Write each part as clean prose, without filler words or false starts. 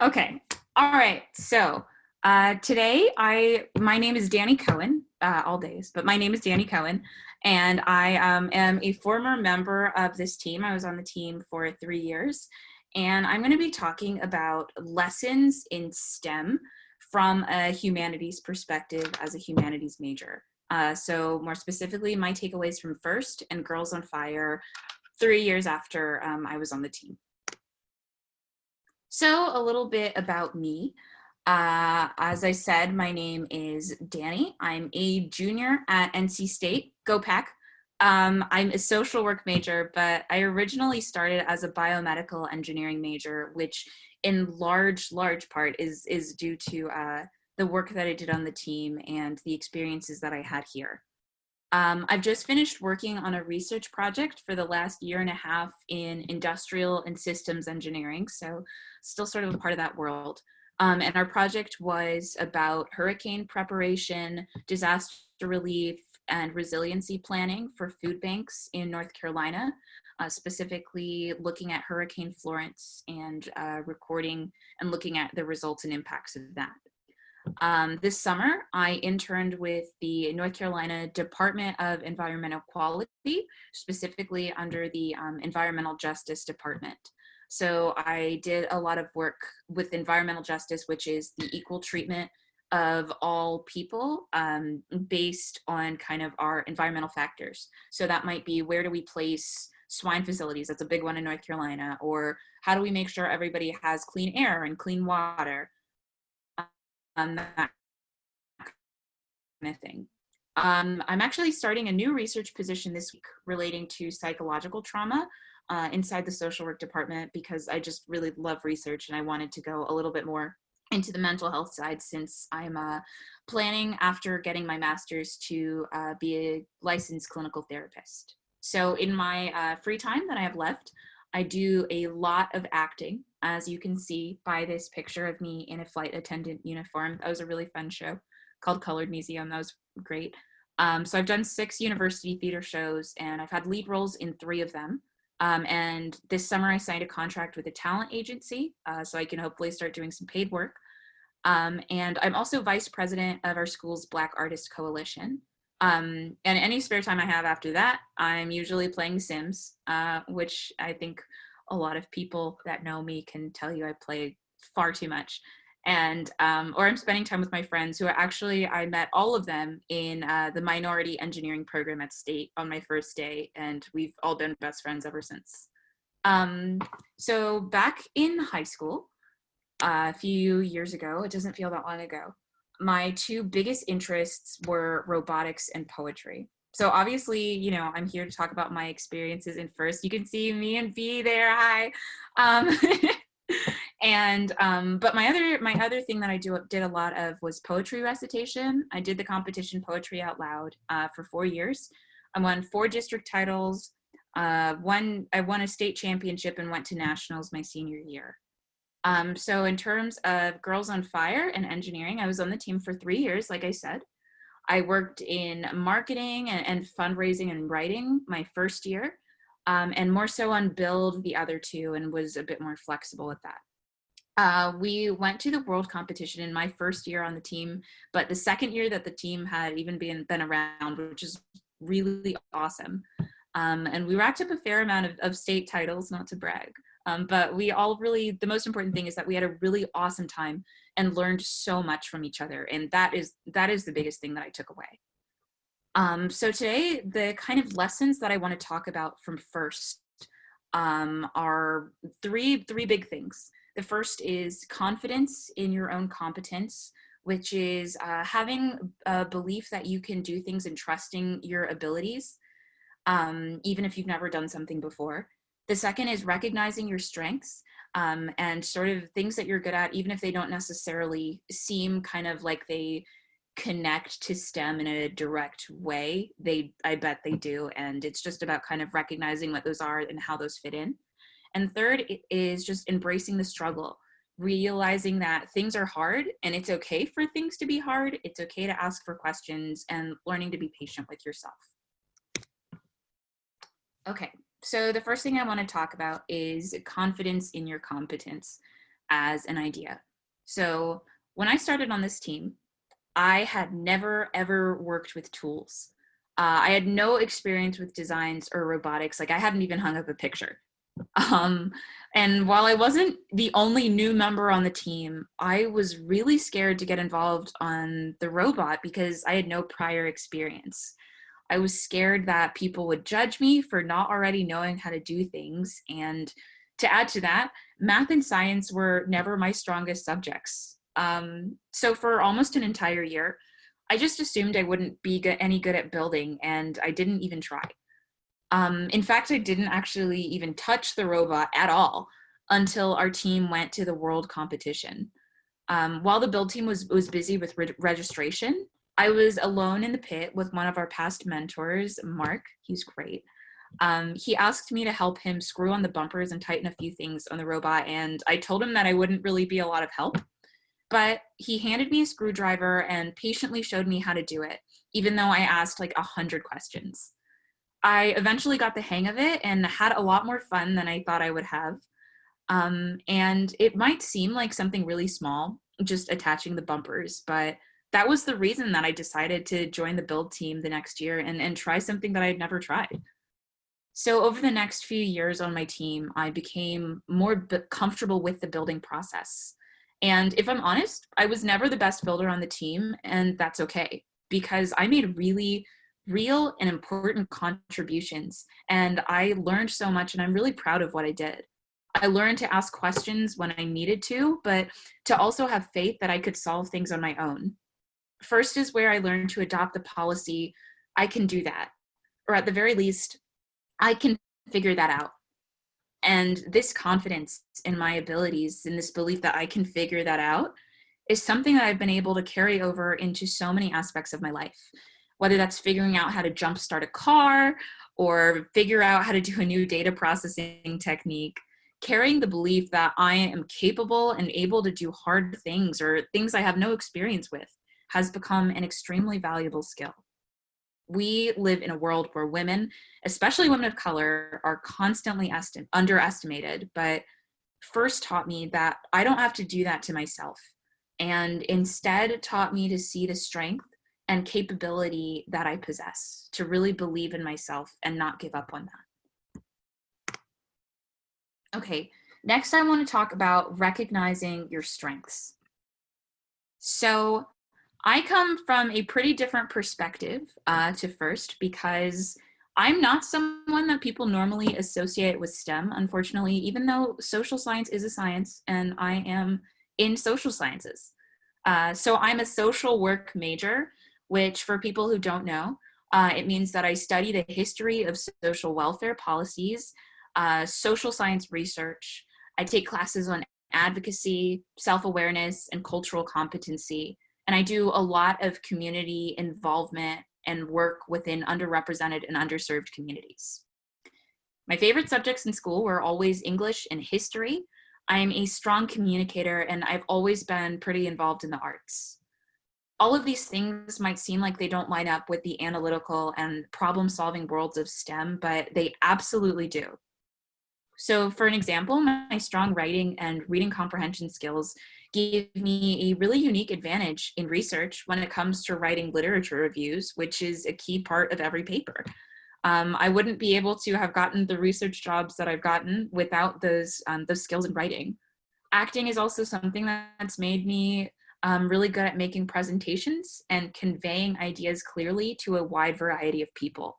Okay. All right. So today, my name is Dani Coan. All days, but my name is Dani Coan, and I am a former member of this team. I was on the team for 3 years, and I'm going to be talking about lessons in STEM from a humanities perspective as a humanities major. So more specifically, my takeaways from FIRST and Girls on Fire 3 years after I was on the team. So a little bit about me. As I said, my name is Dani. I'm a junior at NC State. Go Pack. I'm a social work major, but I originally started as a biomedical engineering major, which in large part is due to the work that I did on the team and the experiences that I had here. I've just finished working on a research project for the last year and a half in industrial and systems engineering, so still sort of a part of that world. And our project was about hurricane preparation, disaster relief, and resiliency planning for food banks in North Carolina, specifically looking at Hurricane Florence and recording and looking at the results and impacts of that. This summer, I interned with the North Carolina Department of Environmental Quality, specifically under the Environmental Justice Department. So I did a lot of work with environmental justice, which is the equal treatment of all people based on kind of our environmental factors. So that might be, where do we place swine facilities? That's a big one in North Carolina. Or how do we make sure everybody has clean air and clean water? That kind of thing. I'm actually starting a new research position this week relating to psychological trauma inside the social work department, because I just really love research and I wanted to go a little bit more into the mental health side, since I'm planning, after getting my master's, to be a licensed clinical therapist. So in my free time that I have left, I do a lot of acting, as you can see by this picture of me in a flight attendant uniform. That was a really fun show called Colored Museum. That was great. So I've done 6 university theater shows, and I've had lead roles in 3 of them. And this summer I signed a contract with a talent agency, so I can hopefully start doing some paid work. And I'm also vice president of our school's Black Artist Coalition. And any spare time I have after that, I'm usually playing Sims, which I think a lot of people that know me can tell you I play far too much. And or I'm spending time with my friends, who are actually, I met all of them in the minority engineering program at State on my first day, and we've all been best friends ever since. So back in high school, a few years ago, it doesn't feel that long ago, my 2 biggest interests were robotics and poetry. So obviously, I'm here to talk about my experiences in FIRST. You can see me and B there, hi. But my other thing that I did a lot of was poetry recitation. I did the competition Poetry Out Loud for 4 years. I won 4 district titles. I won a state championship and went to nationals my senior year. So in terms of Girls on Fire and engineering, I was on the team for 3 years, like I said. I worked in marketing and fundraising and writing my first year, and more so on build the other 2, and was a bit more flexible with that. We went to the world competition in my first year on the team, but the second year that the team had even been around, which is really awesome. And we racked up a fair amount of state titles, not to brag. But we all really, the most important thing is that we had a really awesome time and learned so much from each other. And that is the biggest thing that I took away. So today, the kind of lessons that I want to talk about from FIRST are three big things. The first is confidence in your own competence, which is having a belief that you can do things and trusting your abilities, even if you've never done something before. The second is recognizing your strengths and sort of things that you're good at, even if they don't necessarily seem kind of like they connect to STEM in a direct way. I bet they do. And it's just about kind of recognizing what those are and how those fit in. And third is just embracing the struggle, realizing that things are hard and it's okay for things to be hard. It's okay to ask for questions and learning to be patient with yourself. Okay. So the first thing I want to talk about is confidence in your competence. as an idea. So when I started on this team, I had never ever worked with tools. I had no experience with designs or robotics. Like I hadn't even hung up a picture. Um, and while I wasn't the only new member on the team, I was really scared to get involved on the robot because I had no prior experience. I was scared that people would judge me for not already knowing how to do things. And to add to that, math and science were never my strongest subjects. So for almost an entire year, I just assumed I wouldn't be any good at building, and I didn't even try. In fact, I didn't actually even touch the robot at all until our team went to the world competition. While the build team was busy with registration, I was alone in the pit with one of our past mentors, Mark. He's great. He asked me to help him screw on the bumpers and tighten a few things on the robot, and I told him that I wouldn't really be a lot of help. But he handed me a screwdriver and patiently showed me how to do it, even though I asked like 100 questions. I eventually got the hang of it and had a lot more fun than I thought I would have. And it might seem like something really small, just attaching the bumpers, but that was the reason that I decided to join the build team the next year and try something that I had never tried. So over the next few years on my team, I became more comfortable with the building process. And if I'm honest, I was never the best builder on the team, and that's okay because I made really real and important contributions, and I learned so much, and I'm really proud of what I did. I learned to ask questions when I needed to, but to also have faith that I could solve things on my own. First is where I learned to adopt the policy, I can do that, or at the very least, I can figure that out. And this confidence in my abilities and this belief that I can figure that out is something that I've been able to carry over into so many aspects of my life, whether that's figuring out how to jumpstart a car or figure out how to do a new data processing technique. Carrying the belief that I am capable and able to do hard things or things I have no experience with has become an extremely valuable skill. We live in a world where women, especially women of color, are constantly underestimated, but first taught me that I don't have to do that to myself, and instead taught me to see the strength and capability that I possess, to really believe in myself and not give up on that. Okay, next I want to talk about recognizing your strengths. So I come from a pretty different perspective to first because I'm not someone that people normally associate with STEM, unfortunately, even though social science is a science and I am in social sciences. So I'm a social work major, which for people who don't know, it means that I study the history of social welfare policies, social science research. I take classes on advocacy, self-awareness, and cultural competency. And I do a lot of community involvement and work within underrepresented and underserved communities. My favorite subjects in school were always English and history. I'm a strong communicator, and I've always been pretty involved in the arts. All of these things might seem like they don't line up with the analytical and problem-solving worlds of STEM, but they absolutely do. So for an example, my strong writing and reading comprehension skills gave me a really unique advantage in research when it comes to writing literature reviews, which is a key part of every paper. I wouldn't be able to have gotten the research jobs that I've gotten without those skills in writing. Acting is also something that's made me really good at making presentations and conveying ideas clearly to a wide variety of people.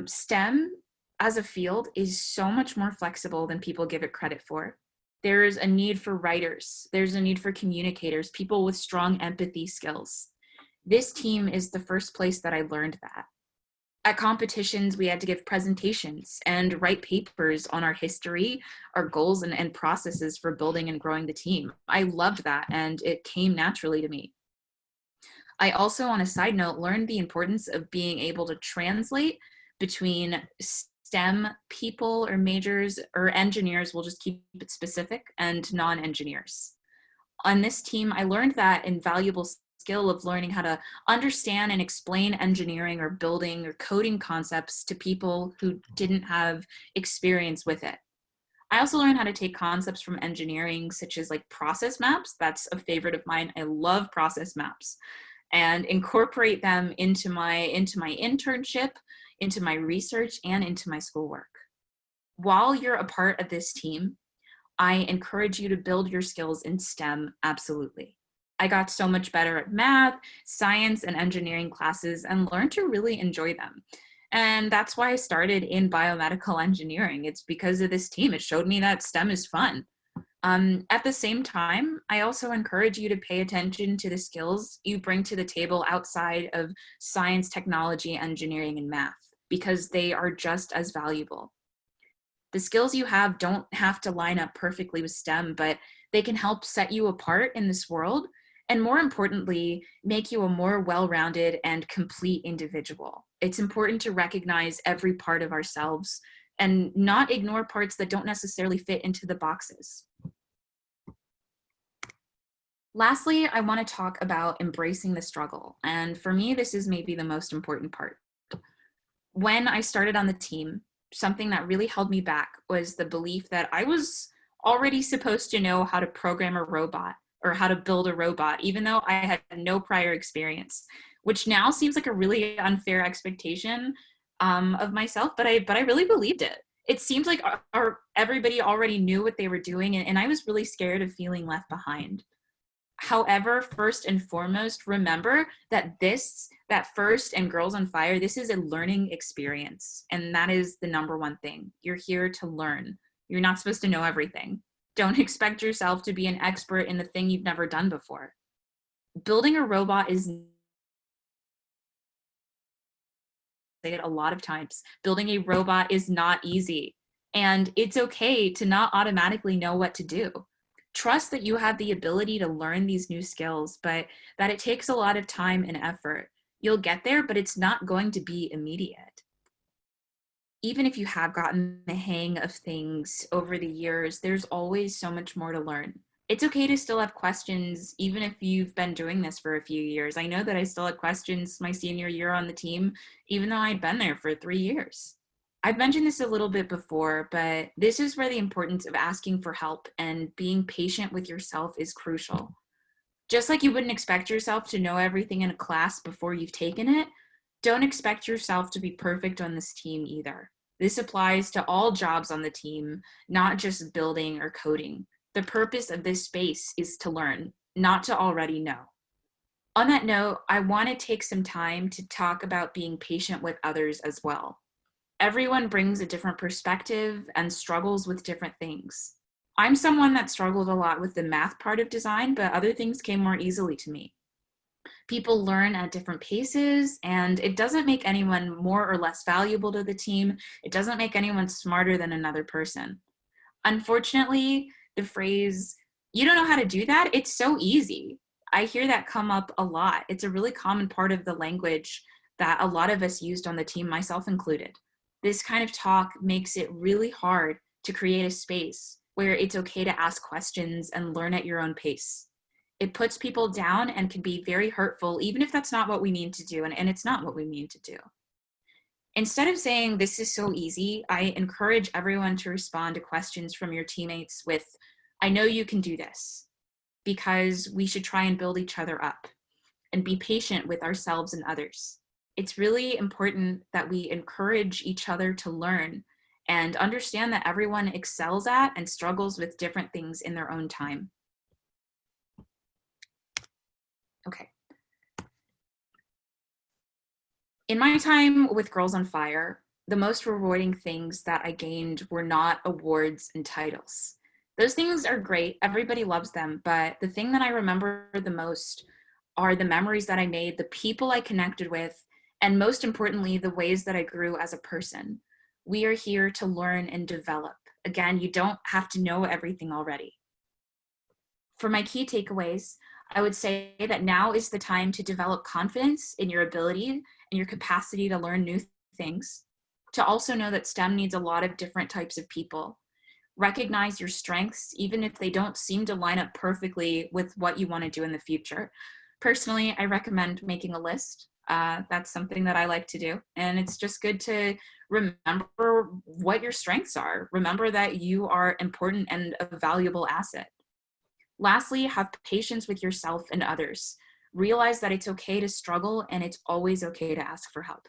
STEM as a field is so much more flexible than people give it credit for. There's a need for writers, there's a need for communicators, people with strong empathy skills. This team is the first place that I learned that. At competitions, we had to give presentations and write papers on our history, our goals, and processes for building and growing the team. I loved that, and it came naturally to me. I also, on a side note, learned the importance of being able to translate between STEM people or majors or engineers, we'll just keep it specific, and non-engineers. On this team, I learned that invaluable skill of learning how to understand and explain engineering or building or coding concepts to people who didn't have experience with it. I also learned how to take concepts from engineering, such as like process maps. That's a favorite of mine. I love process maps, and incorporate them into my internship, into my research, and into my schoolwork. While you're a part of this team, I encourage you to build your skills in STEM, absolutely. I got so much better at math, science, and engineering classes and learned to really enjoy them. And that's why I started in biomedical engineering. It's because of this team. It showed me that STEM is fun. At the same time, I also encourage you to pay attention to the skills you bring to the table outside of science, technology, engineering, and math, because they are just as valuable. The skills you have don't have to line up perfectly with STEM, but they can help set you apart in this world, and more importantly, make you a more well-rounded and complete individual. It's important to recognize every part of ourselves and not ignore parts that don't necessarily fit into the boxes. Lastly, I want to talk about embracing the struggle. And for me, this is maybe the most important part. When I started on the team, something that really held me back was the belief that I was already supposed to know how to program a robot or how to build a robot, even though I had no prior experience, which now seems like a really unfair expectation of myself, but I really believed it. It seemed like everybody already knew what they were doing, and I was really scared of feeling left behind. However, first and foremost, remember that First and Girls on Fire, this is a learning experience. And that is the number one thing. You're here to learn. You're not supposed to know everything. Don't expect yourself to be an expert in the thing you've never done before. Building a robot is, say it a lot of times, building a robot is not easy. And it's okay to not automatically know what to do. Trust that you have the ability to learn these new skills, but that it takes a lot of time and effort. You'll get there, but it's not going to be immediate. Even if you have gotten the hang of things over the years, there's always so much more to learn. It's okay to still have questions, even if you've been doing this for a few years. I know that I still had questions my senior year on the team, even though I'd been there for 3 years. I've mentioned this a little bit before, but this is where the importance of asking for help and being patient with yourself is crucial. Just like you wouldn't expect yourself to know everything in a class before you've taken it, don't expect yourself to be perfect on this team either. This applies to all jobs on the team, not just building or coding. The purpose of this space is to learn, not to already know. On that note, I want to take some time to talk about being patient with others as well. Everyone brings a different perspective and struggles with different things. I'm someone that struggled a lot with the math part of design, but other things came more easily to me. People learn at different paces, and it doesn't make anyone more or less valuable to the team. It doesn't make anyone smarter than another person. Unfortunately, the phrase, "you don't know how to do that," it's so easy. I hear that come up a lot. It's a really common part of the language that a lot of us used on the team, myself included. This kind of talk makes it really hard to create a space where it's okay to ask questions and learn at your own pace. It puts people down and can be very hurtful, even if that's not what we mean to do, and it's not what we mean to do. Instead of saying, "this is so easy," I encourage everyone to respond to questions from your teammates with, "I know you can do this," because we should try and build each other up and be patient with ourselves and others. It's really important that we encourage each other to learn and understand that everyone excels at and struggles with different things in their own time. Okay. In my time with Girls on Fire, the most rewarding things that I gained were not awards and titles. Those things are great. Everybody loves them. But the thing that I remember the most are the memories that I made, the people I connected with, and most importantly, the ways that I grew as a person. We are here to learn and develop. Again, you don't have to know everything already. For my key takeaways, I would say that now is the time to develop confidence in your ability and your capacity to learn new things. To also know that STEM needs a lot of different types of people. Recognize your strengths, even if they don't seem to line up perfectly with what you want to do in the future. Personally, I recommend making a list That's something that I like to do. And it's just good to remember what your strengths are. Remember that you are important and a valuable asset. Lastly, have patience with yourself and others. Realize that it's okay to struggle and it's always okay to ask for help.